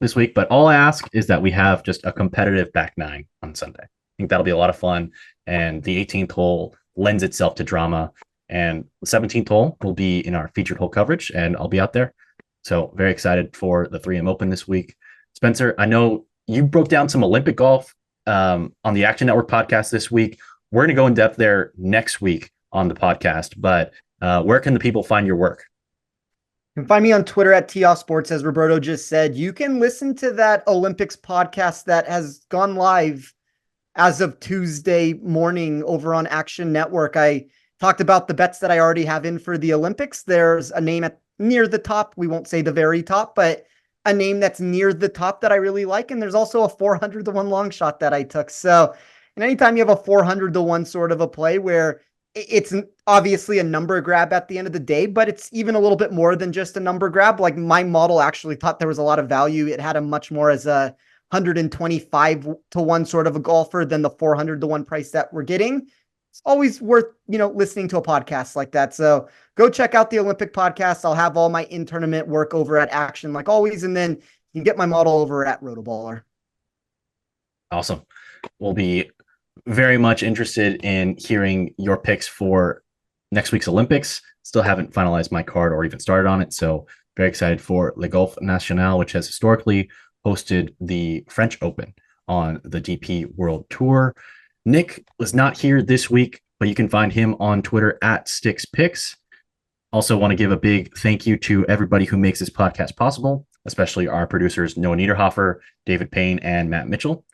this week, but all I ask is that we have just a competitive back nine on Sunday. I think that'll be a lot of fun. And the 18th hole lends itself to drama. And the 17th hole will be in our featured hole coverage, and I'll be out there. So very excited for the 3M Open this week. Spencer, I know you broke down some Olympic golf on the Action Network podcast this week. We're going to go in depth there next week on the podcast, but where can the people find your work? You can find me on Twitter at TIA Sports, as Roberto just said. You can listen to that Olympics podcast that has gone live as of Tuesday morning over on Action Network. I talked about the bets that I already have in for the Olympics. There's a name at near the top. We won't say the very top, but a name that's near the top that I really like. And there's also a 400 to 1 long shot that I took. So, and anytime you have a 400 to 1 sort of a play where it's obviously a number grab at the end of the day, but it's even a little bit more than just a number grab. Like my model actually thought there was a lot of value. It had a much more as a 125 to 1 sort of a golfer than the 400 to 1 price that we're getting. It's always worth, listening to a podcast like that. So go check out the Olympic podcast. I'll have all my in-tournament work over at Action like always. And then you can get my model over at Rotoballer. Awesome. We'll be very much interested in hearing your picks for next week's Olympics. Still haven't finalized my card or even started on it. So very excited for Le Golf National, which has historically hosted the French Open on the DP World Tour. Nick was not here this week, but you can find him on Twitter at SticksPicks. Also want to give a big thank you to everybody who makes this podcast possible, especially our producers, Noah Niederhofer, David Payne, and Matt Mitchell.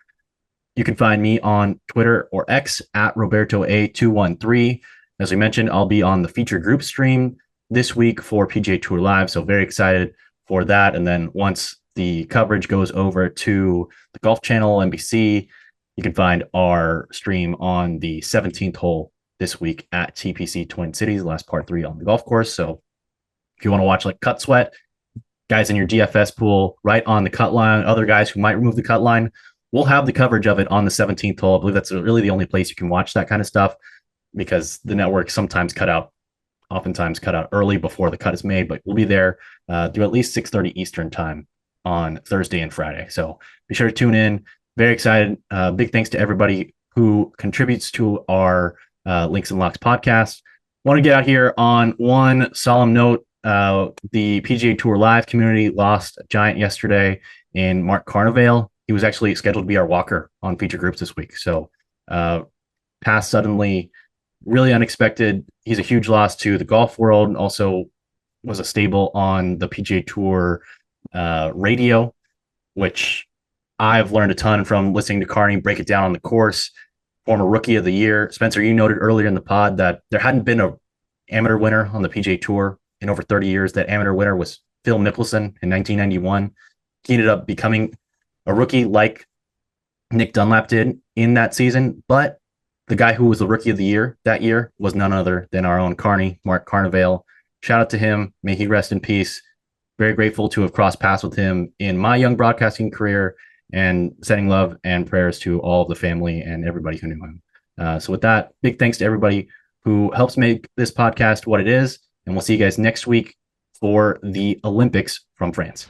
You can find me on Twitter or X at RobertoA213. As we mentioned, I'll be on the feature group stream this week for PGA Tour Live, so very excited for that. And then once the coverage goes over to the Golf Channel, NBC, you can find our stream on the 17th hole this week at TPC Twin Cities, last par 3 on the golf course. So if you want to watch like cut sweat, guys in your DFS pool right on the cut line, other guys who might remove the cut line, we'll have the coverage of it on the 17th hole. I believe that's really the only place you can watch that kind of stuff because the network oftentimes cut out early before the cut is made, but we'll be there through at least 6:30 Eastern time on Thursday and Friday. So be sure to tune in. Very excited. Big thanks to everybody who contributes to our Links and Locks podcast. Want to get out here on one solemn note. The PGA Tour Live community lost a giant yesterday in Mark Carnevale. He was actually scheduled to be our walker on feature groups this week. So passed suddenly, really unexpected. He's a huge loss to the golf world and also was a staple on the PGA Tour radio, which I've learned a ton from listening to Carney break it down on the course. Former Rookie of the Year. Spencer, you noted earlier in the pod that there hadn't been an amateur winner on the PGA Tour in over 30 years. That amateur winner was Phil Mickelson in 1991. He ended up becoming a rookie like Nick Dunlap did in that season, but the guy who was the Rookie of the Year that year was none other than our own Carney, Mark Carnevale. Shout out to him. May he rest in peace. Very grateful to have crossed paths with him in my young broadcasting career and sending love and prayers to all of the family and everybody who knew him. So with that, big thanks to everybody who helps make this podcast what it is. And we'll see you guys next week for the Olympics from France.